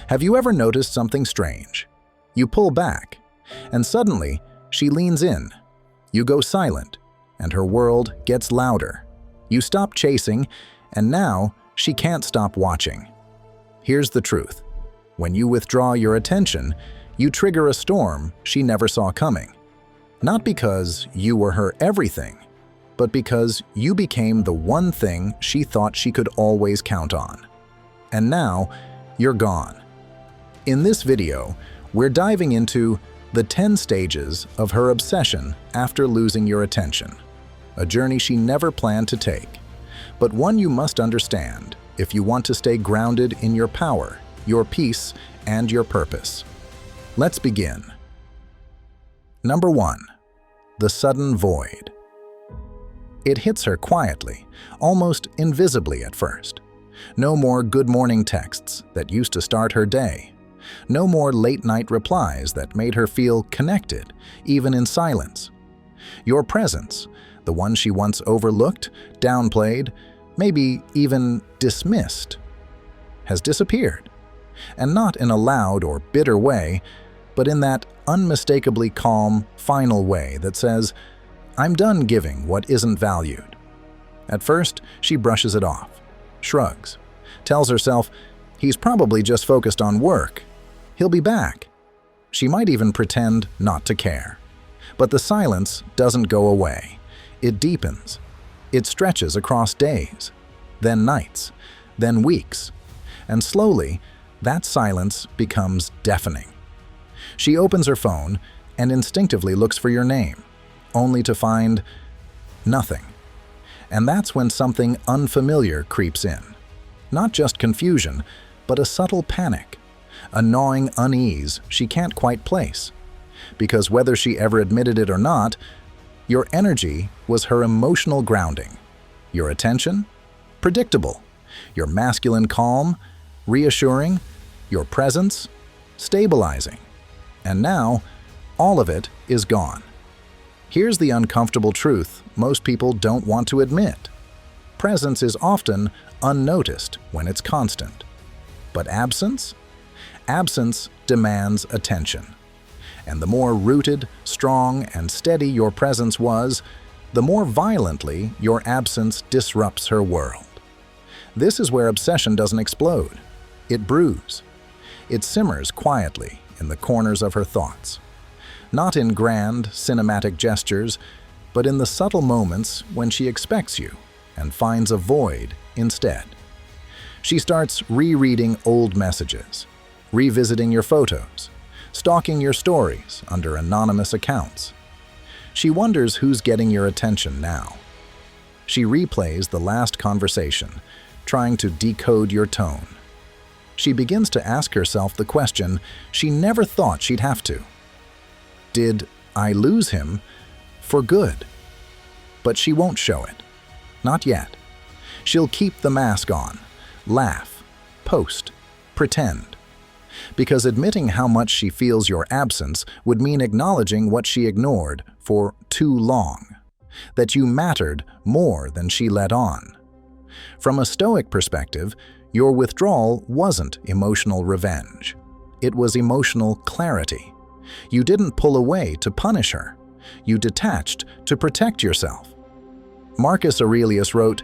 Have you ever noticed something strange? You pull back, and suddenly she leans in. You go silent, and her world gets louder. You stop chasing, and now she can't stop watching. Here's the truth. When you withdraw your attention, you trigger a storm she never saw coming. Not because you were her everything, but because you became the one thing she thought she could always count on. And now, you're gone. In this video, we're diving into the 10 stages of her obsession after losing your attention. A journey she never planned to take, but one you must understand if you want to stay grounded in your power, your peace, and your purpose. Let's begin. Number 1. The sudden void. It hits her quietly, almost invisibly at first. No more good morning texts that used to start her day. No more late-night replies that made her feel connected, even in silence. Your presence, the one she once overlooked, downplayed, maybe even dismissed, has disappeared. And not in a loud or bitter way, but in that unmistakably calm, final way that says, "I'm done giving what isn't valued." At first, she brushes it off, shrugs, tells herself, "He's probably just focused on work. He'll be back." She might even pretend not to care. But the silence doesn't go away. It deepens. It stretches across days, then nights, then weeks. And slowly, that silence becomes deafening. She opens her phone and instinctively looks for your name, only to find nothing. And that's when something unfamiliar creeps in. Not just confusion, but a subtle panic, a gnawing unease she can't quite place. Because whether she ever admitted it or not, your energy was her emotional grounding. Your attention? Predictable. Your masculine calm? Reassuring. Your presence? Stabilizing. And now, all of it is gone. Here's the uncomfortable truth most people don't want to admit. Presence is often unnoticed when it's constant. But absence? Absence demands attention. And the more rooted, strong, and steady your presence was, the more violently your absence disrupts her world. This is where obsession doesn't explode. It brews. It simmers quietly in the corners of her thoughts. Not in grand, cinematic gestures, but in the subtle moments when she expects you and finds a void instead. She starts rereading old messages, revisiting your photos, stalking your stories under anonymous accounts. She wonders who's getting your attention now. She replays the last conversation, trying to decode your tone. She begins to ask herself the question she never thought she'd have to. Did I lose him for good? But she won't show it. Not yet. She'll keep the mask on, laugh, post, pretend. Because admitting how much she feels your absence would mean acknowledging what she ignored for too long. That you mattered more than she let on. From a Stoic perspective, your withdrawal wasn't emotional revenge. It was emotional clarity. You didn't pull away to punish her. You detached to protect yourself. Marcus Aurelius wrote,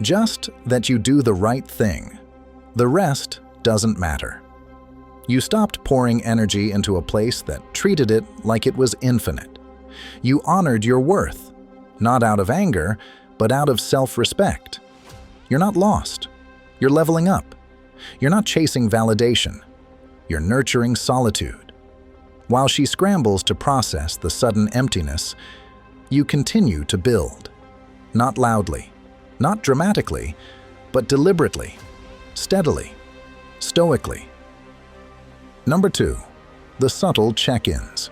"Just that you do the right thing. The rest doesn't matter." You stopped pouring energy into a place that treated it like it was infinite. You honored your worth, not out of anger, but out of self-respect. You're not lost. You're leveling up. You're not chasing validation. You're nurturing solitude. While she scrambles to process the sudden emptiness, you continue to build. Not loudly, not dramatically, but deliberately, steadily, stoically. Number 2. The subtle check-ins.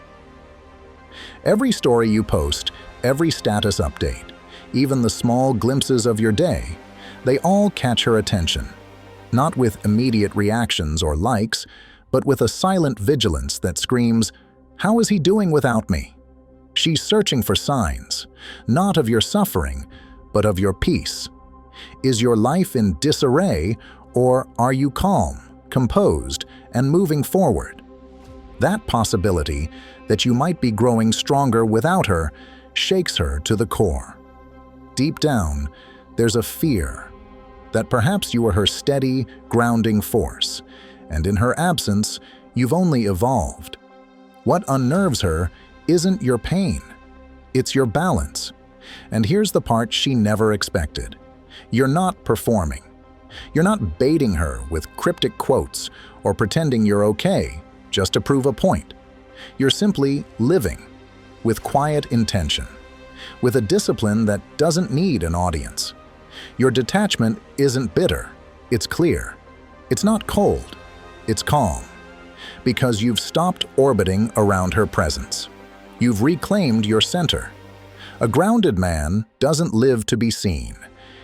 Every story you post, every status update, even the small glimpses of your day, they all catch her attention. Not with immediate reactions or likes, but with a silent vigilance that screams, "How is he doing without me?" She's searching for signs, not of your suffering, but of your peace. Is your life in disarray, or are you calm, composed, and moving forward. That possibility that you might be growing stronger without her shakes her to the core. Deep down, there's a fear that perhaps you are her steady, grounding force, and in her absence, you've only evolved. What unnerves her isn't your pain, it's your balance. And here's the part she never expected. You're not performing. You're not baiting her with cryptic quotes or pretending you're okay just to prove a point. You're simply living with quiet intention, with a discipline that doesn't need an audience. Your detachment isn't bitter, it's clear. It's not cold, it's calm. Because you've stopped orbiting around her presence. You've reclaimed your center. A grounded man doesn't live to be seen.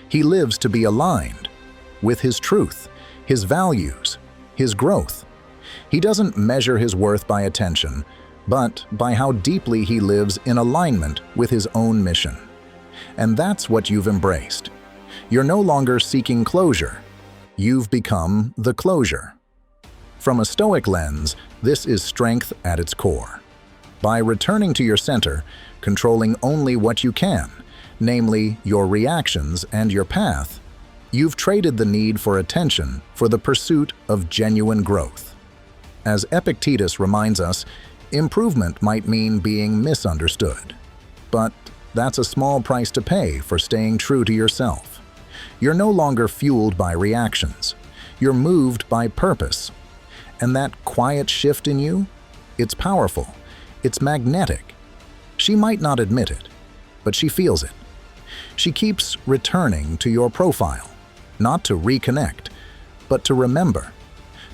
He lives to be aligned with his truth, his values, his growth. He doesn't measure his worth by attention, but by how deeply he lives in alignment with his own mission. And that's what you've embraced. You're no longer seeking closure. You've become the closure. From a Stoic lens, this is strength at its core. By returning to your center, controlling only what you can, namely your reactions and your path, you've traded the need for attention for the pursuit of genuine growth. As Epictetus reminds us, improvement might mean being misunderstood. But that's a small price to pay for staying true to yourself. You're no longer fueled by reactions. You're moved by purpose. And that quiet shift in you, it's powerful. It's magnetic. She might not admit it, but she feels it. She keeps returning to your profile, not to reconnect, but to remember,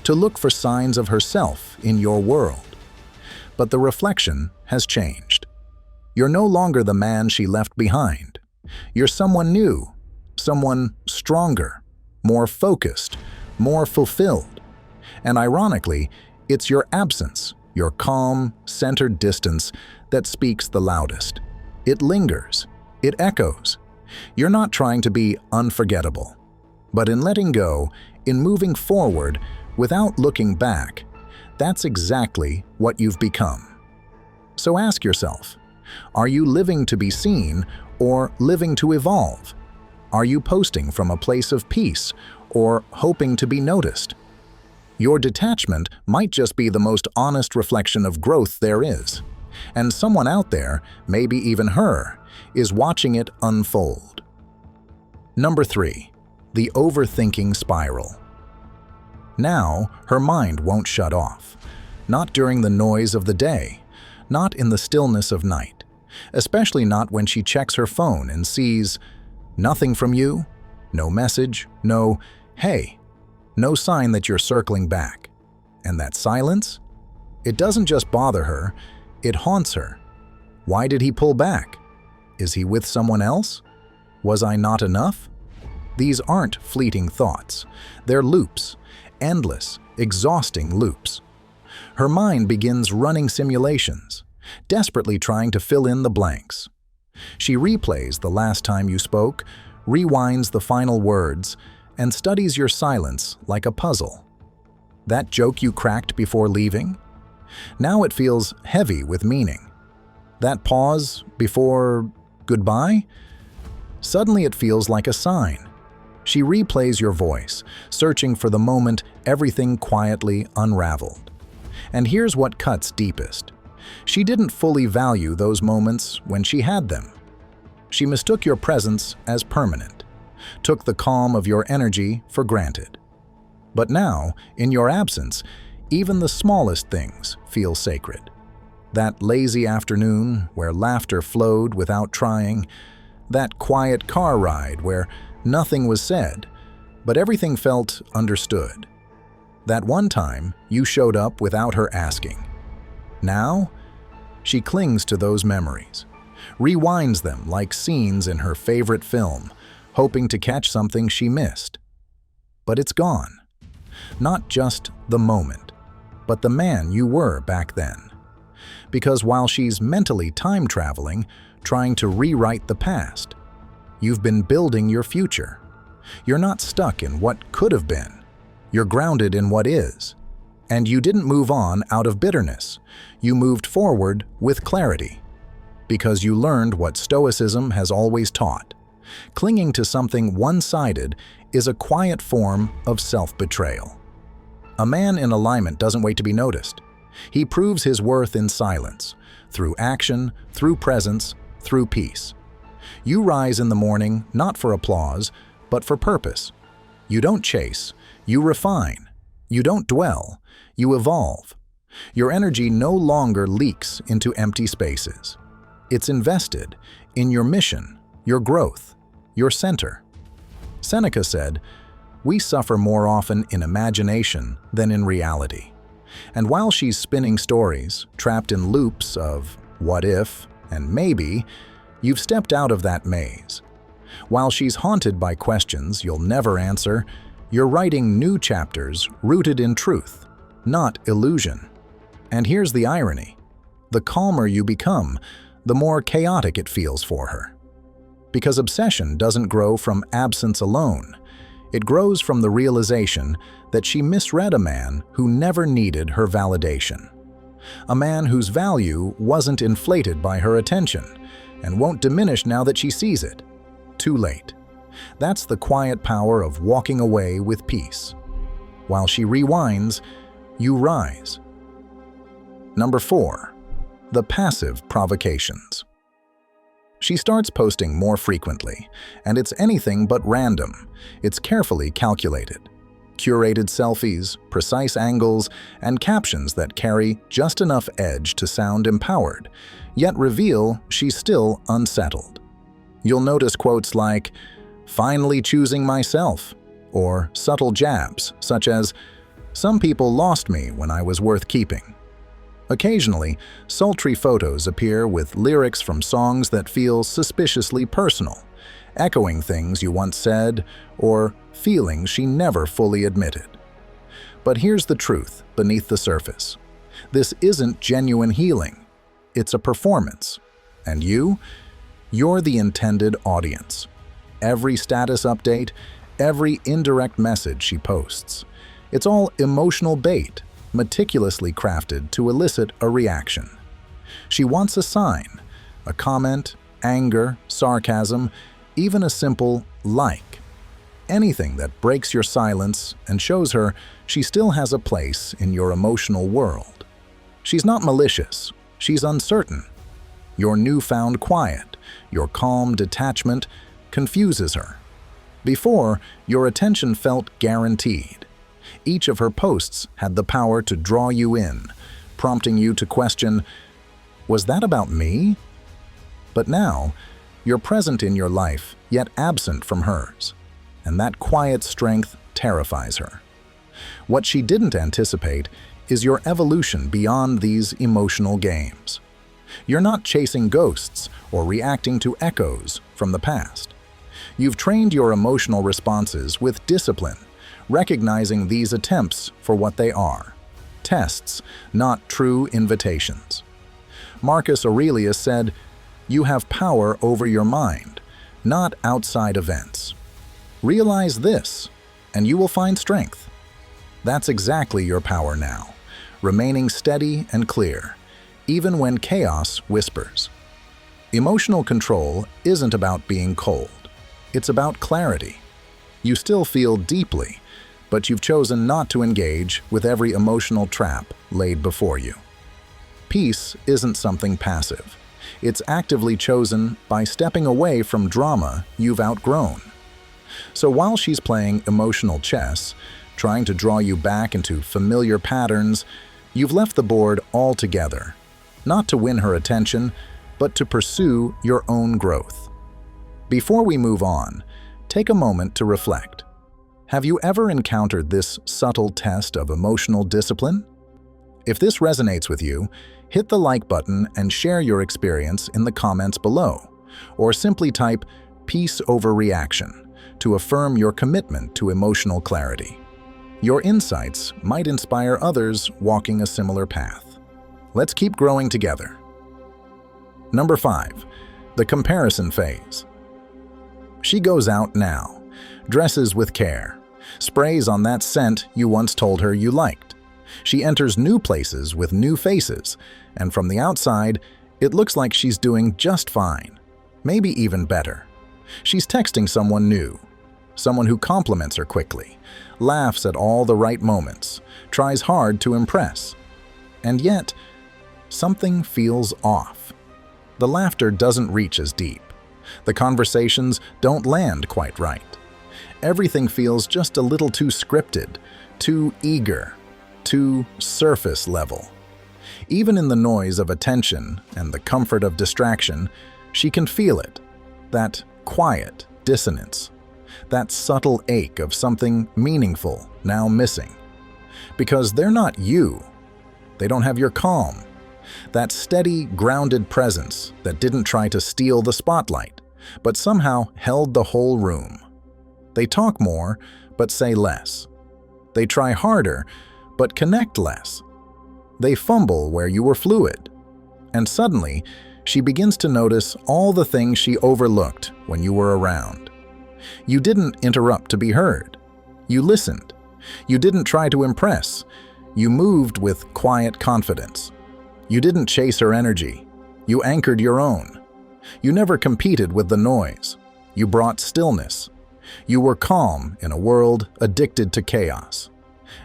to look for signs of herself in your world. But the reflection has changed. You're no longer the man she left behind. You're someone new, someone stronger, more focused, more fulfilled. And ironically, it's your absence, your calm, centered distance that speaks the loudest. It lingers. It echoes. You're not trying to be unforgettable. But in letting go, in moving forward, without looking back, that's exactly what you've become. So ask yourself, are you living to be seen or living to evolve? Are you posting from a place of peace or hoping to be noticed? Your detachment might just be the most honest reflection of growth there is. And someone out there, maybe even her, is watching it unfold. Number 3. The overthinking spiral. Now, her mind won't shut off. Not during the noise of the day. Not in the stillness of night. Especially not when she checks her phone and sees nothing from you, no message, no, hey, no sign that you're circling back. And that silence? It doesn't just bother her, it haunts her. Why did he pull back? Is he with someone else? Was I not enough? These aren't fleeting thoughts. They're loops, endless, exhausting loops. Her mind begins running simulations, desperately trying to fill in the blanks. She replays the last time you spoke, rewinds the final words, and studies your silence like a puzzle. That joke you cracked before leaving? Now it feels heavy with meaning. That pause before goodbye? Suddenly it feels like a sign. She replays your voice, searching for the moment everything quietly unraveled. And here's what cuts deepest. She didn't fully value those moments when she had them. She mistook your presence as permanent, took the calm of your energy for granted. But now, in your absence, even the smallest things feel sacred. That lazy afternoon where laughter flowed without trying, that quiet car ride where nothing was said, but everything felt understood. That one time you showed up without her asking. Now, she clings to those memories, rewinds them like scenes in her favorite film, hoping to catch something she missed. But it's gone. Not just the moment, but the man you were back then. Because while she's mentally time traveling, trying to rewrite the past, you've been building your future. You're not stuck in what could have been. You're grounded in what is. And you didn't move on out of bitterness. You moved forward with clarity. Because you learned what Stoicism has always taught. Clinging to something one-sided is a quiet form of self-betrayal. A man in alignment doesn't wait to be noticed. He proves his worth in silence, through action, through presence, through peace. You rise in the morning not for applause, but for purpose. You don't chase, you refine. You don't dwell, you evolve. Your energy no longer leaks into empty spaces. It's invested in your mission, your growth, your center. Seneca said, "We suffer more often in imagination than in reality." And while she's spinning stories, trapped in loops of what if and maybe, you've stepped out of that maze. While she's haunted by questions you'll never answer, you're writing new chapters rooted in truth, not illusion. And here's the irony. The calmer you become, the more chaotic it feels for her. Because obsession doesn't grow from absence alone. It grows from the realization that she misread a man who never needed her validation. A man whose value wasn't inflated by her attention and won't diminish now that she sees it. Too late. That's the quiet power of walking away with peace. While she rewinds, you rise. Number 4. The passive provocations. She starts posting more frequently, and it's anything but random. It's carefully calculated. Curated selfies, precise angles, and captions that carry just enough edge to sound empowered, yet reveal she's still unsettled. You'll notice quotes like, "Finally choosing myself," or subtle jabs such as, "Some people lost me when I was worth keeping." Occasionally, sultry photos appear with lyrics from songs that feel suspiciously personal, echoing things you once said or feelings she never fully admitted. But here's the truth beneath the surface. This isn't genuine healing. It's a performance. And you're the intended audience. Every status update, every indirect message she posts, it's all emotional bait, meticulously crafted to elicit a reaction. She wants a sign, a comment, anger, sarcasm, even a simple like. Anything that breaks your silence and shows her she still has a place in your emotional world. She's not malicious, she's uncertain. Your newfound quiet, your calm detachment, confuses her. Before, your attention felt guaranteed. Each of her posts had the power to draw you in, prompting you to question, was that about me? But now, you're present in your life, yet absent from hers, and that quiet strength terrifies her. What she didn't anticipate is your evolution beyond these emotional games. You're not chasing ghosts or reacting to echoes from the past. You've trained your emotional responses with discipline, recognizing these attempts for what they are, tests, not true invitations. Marcus Aurelius said, "You have power over your mind, not outside events. Realize this, and you will find strength." That's exactly your power now, remaining steady and clear, even when chaos whispers. Emotional control isn't about being cold. It's about clarity. You still feel deeply, but you've chosen not to engage with every emotional trap laid before you. Peace isn't something passive. It's actively chosen by stepping away from drama you've outgrown. So while she's playing emotional chess, trying to draw you back into familiar patterns, you've left the board altogether, not to win her attention, but to pursue your own growth. Before we move on, take a moment to reflect. Have you ever encountered this subtle test of emotional discipline? If this resonates with you, hit the like button and share your experience in the comments below, or simply type "peace over reaction" to affirm your commitment to emotional clarity. Your insights might inspire others walking a similar path. Let's keep growing together. Number 5. The comparison phase. She goes out now, dresses with care, sprays on that scent you once told her you liked, She enters new places with new faces, and from the outside, it looks like she's doing just fine, maybe even better. She's texting someone new, someone who compliments her quickly, laughs at all the right moments, tries hard to impress. And yet, something feels off. The laughter doesn't reach as deep. The conversations don't land quite right. Everything feels just a little too scripted, too eager, too surface level. Even in the noise of attention and the comfort of distraction, she can feel it, that quiet dissonance, that subtle ache of something meaningful now missing. Because they're not you. They don't have your calm, that steady, grounded presence that didn't try to steal the spotlight, but somehow held the whole room. They talk more, but say less. They try harder, but connect less. They fumble where you were fluid. And suddenly, she begins to notice all the things she overlooked when you were around. You didn't interrupt to be heard. You listened. You didn't try to impress. You moved with quiet confidence. You didn't chase her energy. You anchored your own. You never competed with the noise. You brought stillness. You were calm in a world addicted to chaos.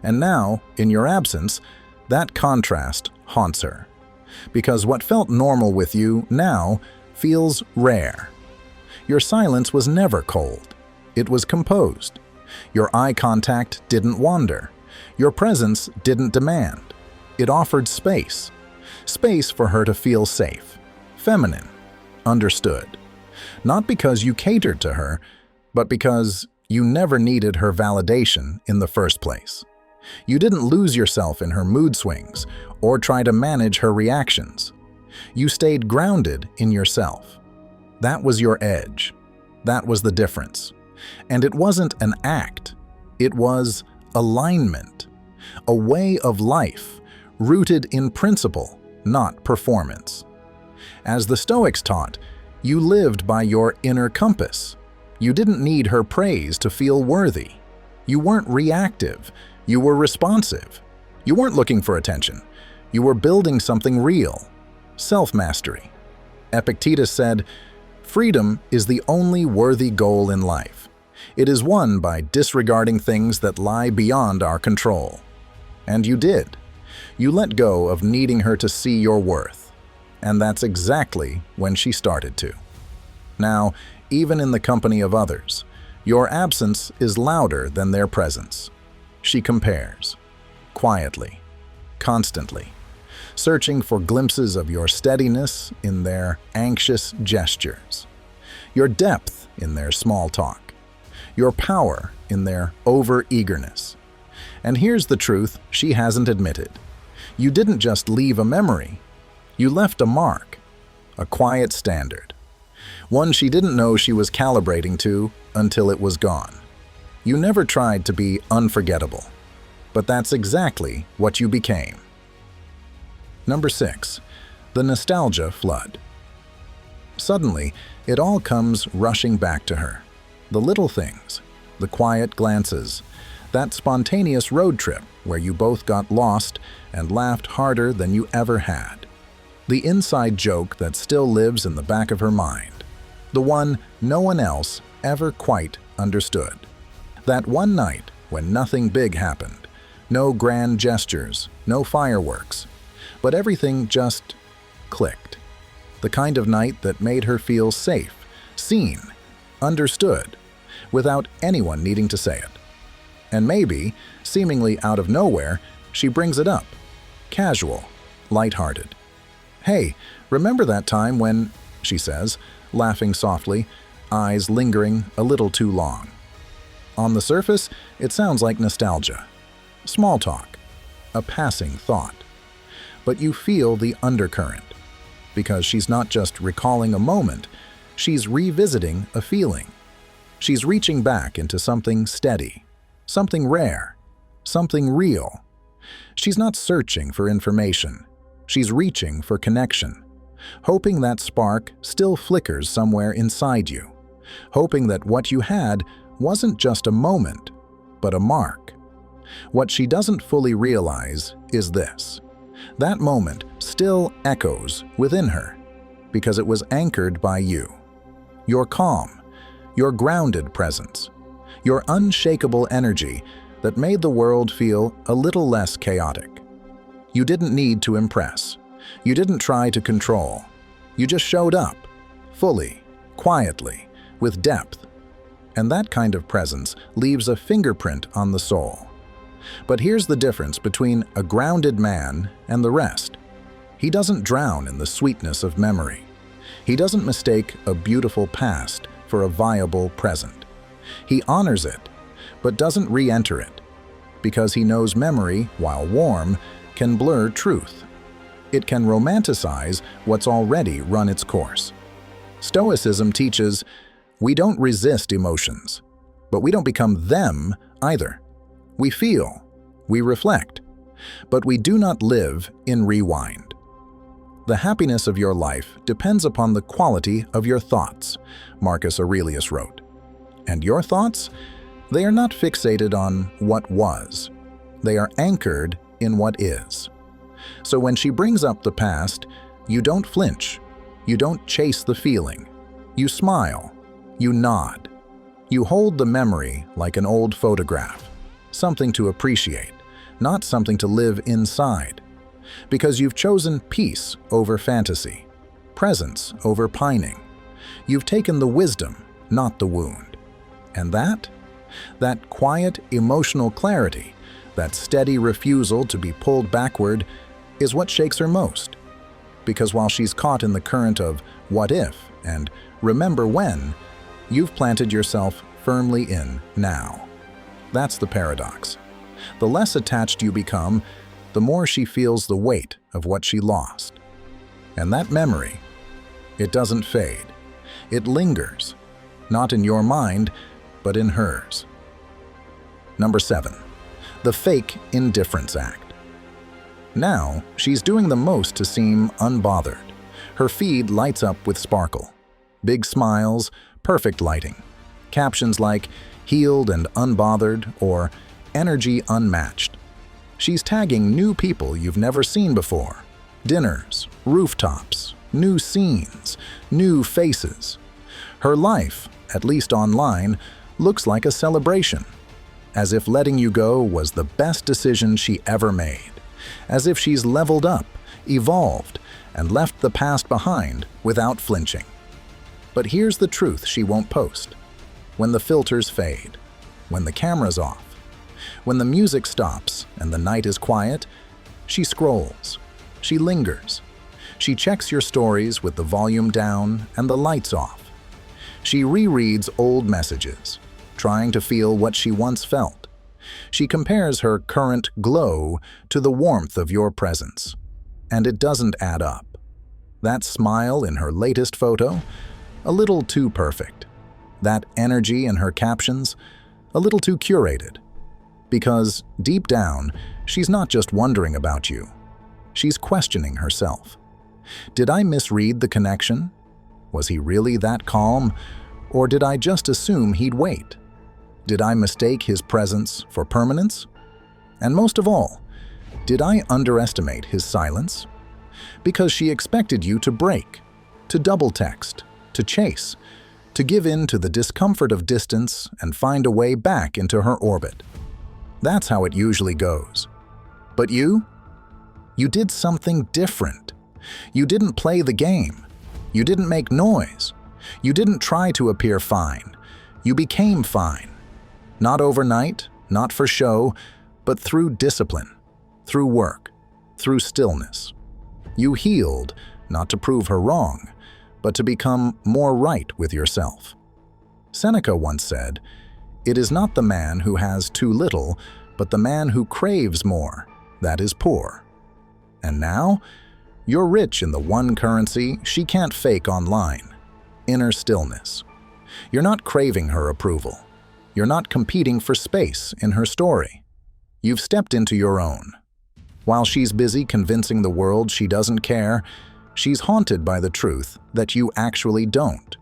And now, in your absence, that contrast haunts her. Because what felt normal with you now feels rare. Your silence was never cold. It was composed. Your eye contact didn't wander. Your presence didn't demand. It offered space. Space for her to feel safe, feminine, understood. Not because you catered to her, but because you never needed her validation in the first place. You didn't lose yourself in her mood swings or try to manage her reactions. You stayed grounded in yourself. That was your edge. That was the difference. And it wasn't an act. It was alignment, a way of life rooted in principle, not performance. As the Stoics taught, you lived by your inner compass. You didn't need her praise to feel worthy. You weren't reactive. You were responsive. You weren't looking for attention. You were building something real. Self-mastery. Epictetus said, "Freedom is the only worthy goal in life. It is won by disregarding things that lie beyond our control." And you did. You let go of needing her to see your worth. And that's exactly when she started to. Now, even in the company of others, your absence is louder than their presence. She compares, quietly, constantly, searching for glimpses of your steadiness in their anxious gestures, your depth in their small talk, your power in their over-eagerness. And here's the truth she hasn't admitted. You didn't just leave a memory. You left a mark, a quiet standard, one she didn't know she was calibrating to until it was gone. You never tried to be unforgettable, but that's exactly what you became. Number 6. The nostalgia flood. Suddenly, it all comes rushing back to her. The little things, the quiet glances, that spontaneous road trip where you both got lost and laughed harder than you ever had. The inside joke that still lives in the back of her mind. The one no one else ever quite understood. That one night when nothing big happened, no grand gestures, no fireworks, but everything just clicked. The kind of night that made her feel safe, seen, understood, without anyone needing to say it. And maybe, seemingly out of nowhere, she brings it up. Casual, lighthearted. "Hey, remember that time when," she says, laughing softly, eyes lingering a little too long. On the surface, it sounds like nostalgia. Small talk. A passing thought. But you feel the undercurrent. Because she's not just recalling a moment, she's revisiting a feeling. She's reaching back into something steady, something rare, something real. She's not searching for information. She's reaching for connection, hoping that spark still flickers somewhere inside you, hoping that what you had wasn't just a moment, but a mark. What she doesn't fully realize is this: that moment still echoes within her because it was anchored by you. Your calm, your grounded presence, your unshakable energy that made the world feel a little less chaotic. You didn't need to impress. You didn't try to control. You just showed up, fully, quietly, with depth. And that kind of presence leaves a fingerprint on the soul. But here's the difference between a grounded man and the rest. He doesn't drown in the sweetness of memory. He doesn't mistake a beautiful past for a viable present. He honors it, but doesn't re-enter it, because he knows memory, while warm, can blur truth. It can romanticize what's already run its course. Stoicism teaches we don't resist emotions, but we don't become them either. We feel, we reflect, but we do not live in rewind. The happiness of your life depends upon the quality of your thoughts, Marcus Aurelius wrote. And your thoughts? They are not fixated on what was. They are anchored in what is. So when she brings up the past, you don't flinch. You don't chase the feeling. You smile. You nod. You hold the memory like an old photograph, something to appreciate, not something to live inside. Because you've chosen peace over fantasy, presence over pining. You've taken the wisdom, not the wound. And that quiet emotional clarity, that steady refusal to be pulled backward, is what shakes her most. Because while she's caught in the current of what if and remember when, you've planted yourself firmly in now. That's the paradox. The less attached you become, the more she feels the weight of what she lost. And that memory, it doesn't fade. It lingers, not in your mind, but in hers. Number 7, the fake indifference act. Now, she's doing the most to seem unbothered. Her feed lights up with sparkle. Big smiles, perfect lighting. Captions like, healed and unbothered, or energy unmatched. She's tagging new people you've never seen before. Dinners, rooftops, new scenes, new faces. Her life, at least online, looks like a celebration. As if letting you go was the best decision she ever made. As if she's leveled up, evolved, and left the past behind without flinching. But here's the truth she won't post. When the filters fade, when the camera's off, when the music stops and the night is quiet, she scrolls, she lingers. She checks your stories with the volume down and the lights off. She rereads old messages, trying to feel what she once felt. She compares her current glow to the warmth of your presence. And it doesn't add up. That smile in her latest photo, a little too perfect. That energy in her captions, a little too curated. Because, deep down, she's not just wondering about you. She's questioning herself. Did I misread the connection? Was he really that calm? Or did I just assume he'd wait? Did I mistake his presence for permanence? And most of all, did I underestimate his silence? Because she expected you to break, to double text, to chase, to give in to the discomfort of distance and find a way back into her orbit. That's how it usually goes. But you did something different. You didn't play the game. You didn't make noise. You didn't try to appear fine. You became fine. Not overnight, not for show, but through discipline, through work, through stillness. You healed, not to prove her wrong, but to become more right with yourself. Seneca once said, "It is not the man who has too little, but the man who craves more, that is poor." And now, you're rich in the one currency she can't fake online: inner stillness. You're not craving her approval. You're not competing for space in her story. You've stepped into your own. While she's busy convincing the world she doesn't care, she's haunted by the truth that you actually don't.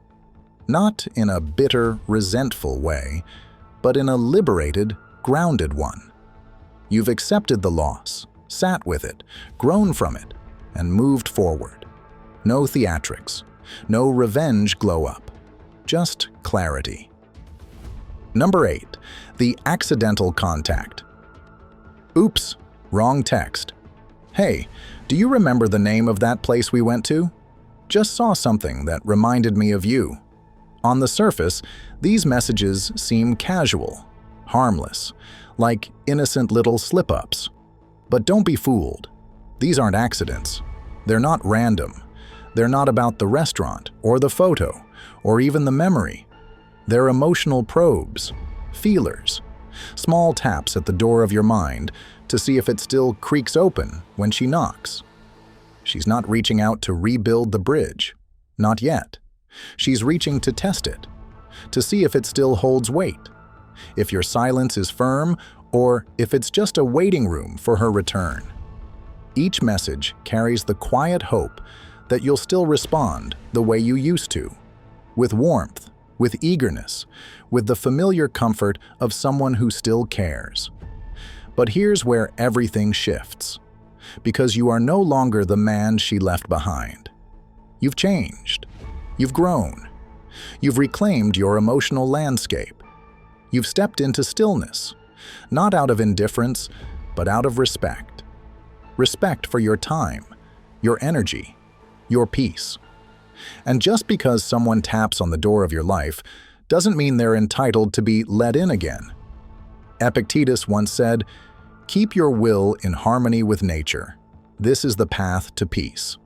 Not in a bitter, resentful way, but in a liberated, grounded one. You've accepted the loss, sat with it, grown from it, and moved forward. No theatrics, no revenge glow-up, just clarity. Number 8. The accidental contact. Oops, wrong text. Hey, do you remember the name of that place we went to? Just saw something that reminded me of you. On the surface, these messages seem casual, harmless, like innocent little slip-ups. But don't be fooled. These aren't accidents. They're not random. They're not about the restaurant, or the photo, or even the memory. They're emotional probes, feelers, small taps at the door of your mind to see if it still creaks open when she knocks. She's not reaching out to rebuild the bridge. Not yet. She's reaching to test it, to see if it still holds weight, if your silence is firm, or if it's just a waiting room for her return. Each message carries the quiet hope that you'll still respond the way you used to, with warmth, with eagerness, with the familiar comfort of someone who still cares. But here's where everything shifts, because you are no longer the man she left behind. You've changed. You've grown. You've reclaimed your emotional landscape. You've stepped into stillness, not out of indifference, but out of respect. Respect for your time, your energy, your peace. And just because someone taps on the door of your life doesn't mean they're entitled to be let in again. Epictetus once said, "Keep your will in harmony with nature. This is the path to peace."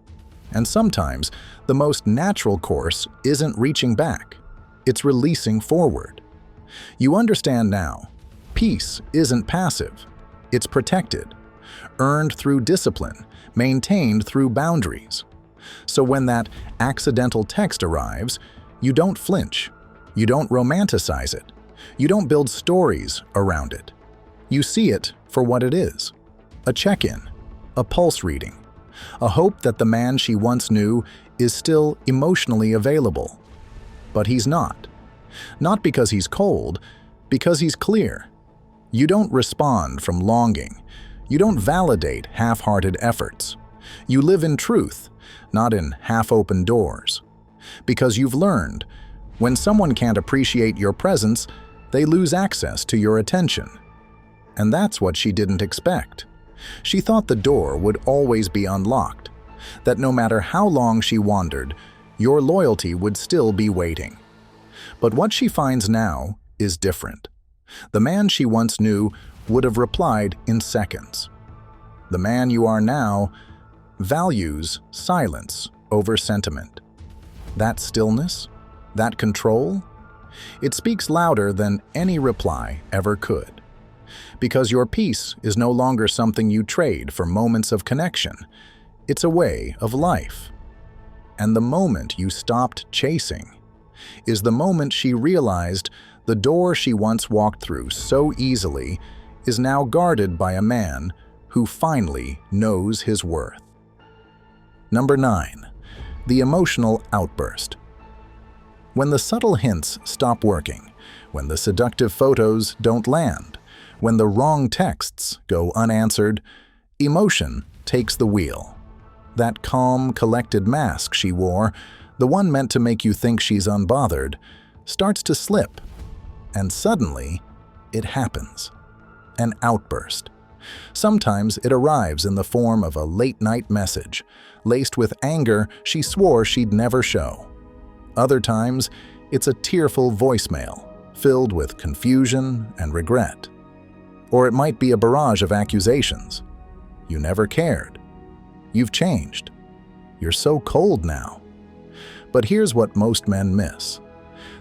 And sometimes, the most natural course isn't reaching back. It's releasing forward. You understand now, peace isn't passive. It's protected, earned through discipline, maintained through boundaries. So when that accidental text arrives, you don't flinch. You don't romanticize it. You don't build stories around it. You see it for what it is. A check-in, a pulse reading, a hope that the man she once knew is still emotionally available. But he's not. Not because he's cold, because he's clear. You don't respond from longing. You don't validate half-hearted efforts. You live in truth, not in half-open doors. Because you've learned, when someone can't appreciate your presence, they lose access to your attention. And that's what she didn't expect. She thought the door would always be unlocked, that no matter how long she wandered, your loyalty would still be waiting. But what she finds now is different. The man she once knew would have replied in seconds. The man you are now values silence over sentiment. That stillness, that control, it speaks louder than any reply ever could. Because your peace is no longer something you trade for moments of connection. It's a way of life. And the moment you stopped chasing is the moment she realized the door she once walked through so easily is now guarded by a man who finally knows his worth. Number 9. The emotional outburst. When the subtle hints stop working, when the seductive photos don't land, when the wrong texts go unanswered, emotion takes the wheel. That calm, collected mask she wore, the one meant to make you think she's unbothered, starts to slip. And suddenly, it happens. An outburst. Sometimes it arrives in the form of a late-night message, laced with anger she swore she'd never show. Other times, it's a tearful voicemail, filled with confusion and regret. Or it might be a barrage of accusations. You never cared. You've changed. You're so cold now. But here's what most men miss.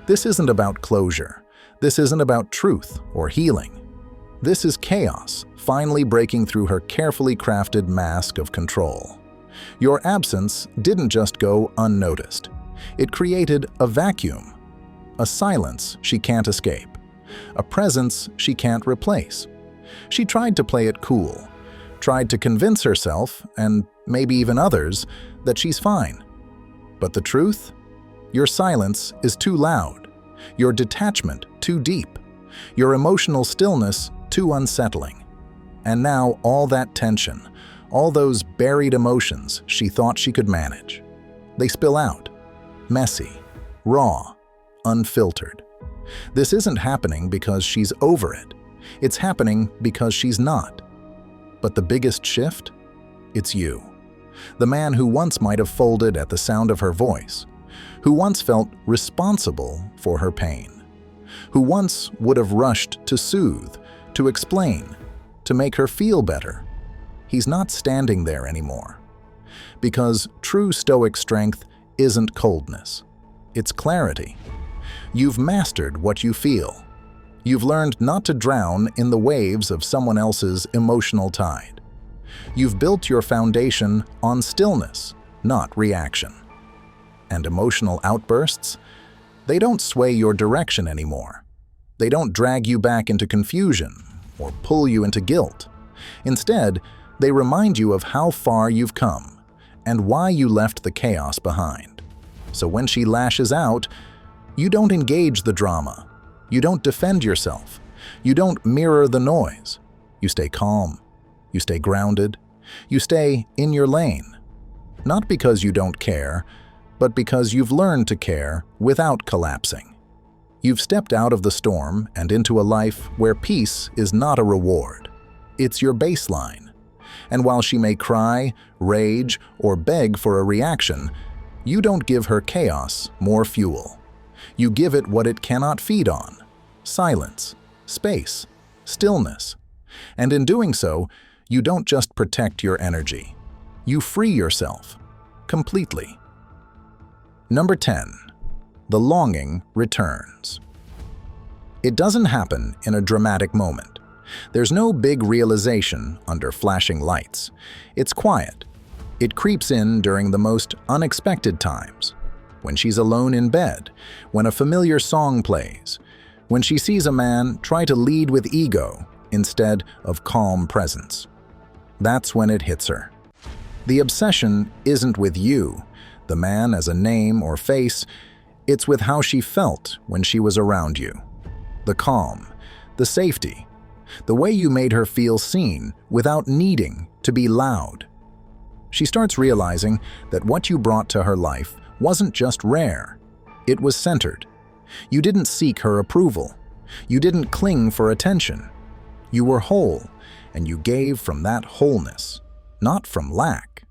This isn't about closure. This isn't about truth or healing. This is chaos, finally breaking through her carefully crafted mask of control. Your absence didn't just go unnoticed. It created a vacuum, a silence she can't escape, a presence she can't replace. She tried to play it cool, tried to convince herself, and maybe even others, that she's fine. But the truth? Your silence is too loud, your detachment too deep, your emotional stillness too unsettling. And now all that tension, all those buried emotions she thought she could manage, they spill out, messy, raw, unfiltered. This isn't happening because she's over it. It's happening because she's not. But the biggest shift? It's you. The man who once might have folded at the sound of her voice, who once felt responsible for her pain, who once would have rushed to soothe, to explain, to make her feel better. He's not standing there anymore. Because true Stoic strength isn't coldness. It's clarity. You've mastered what you feel. You've learned not to drown in the waves of someone else's emotional tide. You've built your foundation on stillness, not reaction. And emotional outbursts? They don't sway your direction anymore. They don't drag you back into confusion or pull you into guilt. Instead, they remind you of how far you've come and why you left the chaos behind. So when she lashes out, you don't engage the drama. You don't defend yourself. You don't mirror the noise. You stay calm. You stay grounded. You stay in your lane. Not because you don't care, but because you've learned to care without collapsing. You've stepped out of the storm and into a life where peace is not a reward. It's your baseline. And while she may cry, rage, or beg for a reaction, you don't give her chaos more fuel. You give it what it cannot feed on: silence, space, stillness. And in doing so, you don't just protect your energy. You free yourself completely. Number 10. The longing returns. It doesn't happen in a dramatic moment. There's no big realization under flashing lights. It's quiet. It creeps in during the most unexpected times. When she's alone in bed, when a familiar song plays, when she sees a man try to lead with ego instead of calm presence. That's when it hits her. The obsession isn't with you, the man as a name or face. It's with how she felt when she was around you. The calm, the safety, the way you made her feel seen without needing to be loud. She starts realizing that what you brought to her life wasn't just rare, it was centered. You didn't seek her approval. You didn't cling for attention. You were whole, and you gave from that wholeness, not from lack.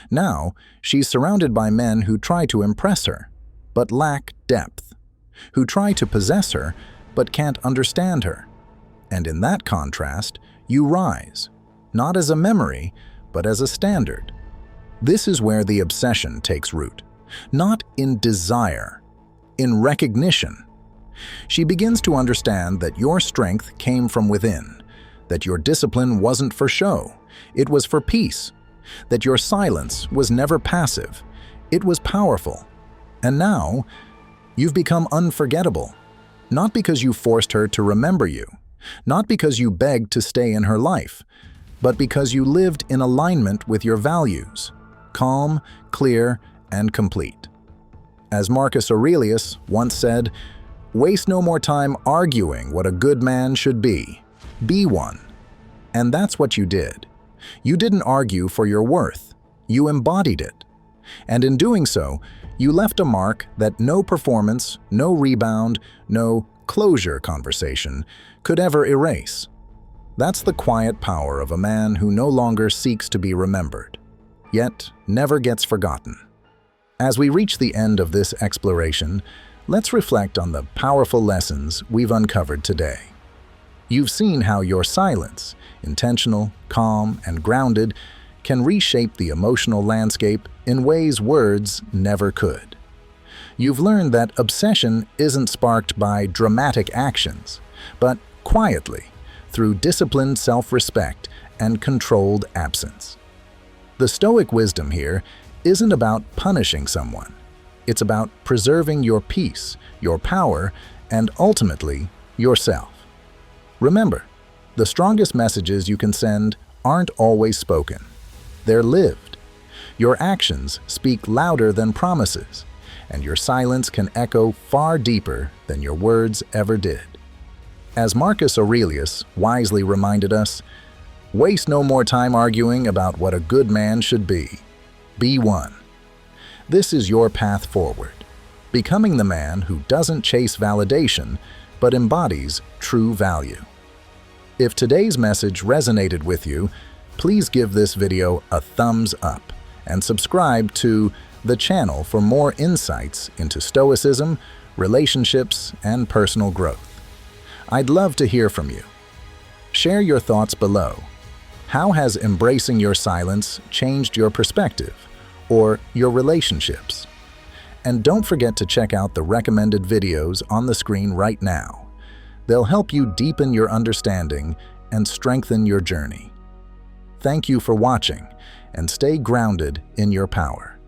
Now, she's surrounded by men who try to impress her, but lack depth, who try to possess her, but can't understand her. And in that contrast, you rise, not as a memory, but as a standard. This is where the obsession takes root, not in desire, in recognition. She begins to understand that your strength came from within, that your discipline wasn't for show, it was for peace, that your silence was never passive, it was powerful. And now, you've become unforgettable, not because you forced her to remember you, not because you begged to stay in her life, but because you lived in alignment with your values, calm, clear, and complete. As Marcus Aurelius once said, "Waste no more time arguing what a good man should be. Be one." And that's what you did. You didn't argue for your worth. You embodied it. And in doing so, you left a mark that no performance, no rebound, no closure conversation could ever erase. That's the quiet power of a man who no longer seeks to be remembered, yet never gets forgotten. As we reach the end of this exploration, let's reflect on the powerful lessons we've uncovered today. You've seen how your silence, intentional, calm, and grounded, can reshape the emotional landscape in ways words never could. You've learned that obsession isn't sparked by dramatic actions, but quietly, through disciplined self-respect and controlled absence. The Stoic wisdom here isn't about punishing someone. It's about preserving your peace, your power, and ultimately, yourself. Remember, the strongest messages you can send aren't always spoken. They're lived. Your actions speak louder than promises, and your silence can echo far deeper than your words ever did. As Marcus Aurelius wisely reminded us, Waste no more time arguing about what a good man should be. Be one. This is your path forward, becoming the man who doesn't chase validation but embodies true value. If today's message resonated with you, please give this video a thumbs up and subscribe to the channel for more insights into Stoicism, relationships, and personal growth. I'd love to hear from you. Share your thoughts below. How has embracing your silence changed your perspective or your relationships? And don't forget to check out the recommended videos on the screen right now. They'll help you deepen your understanding and strengthen your journey. Thank you for watching, and stay grounded in your power.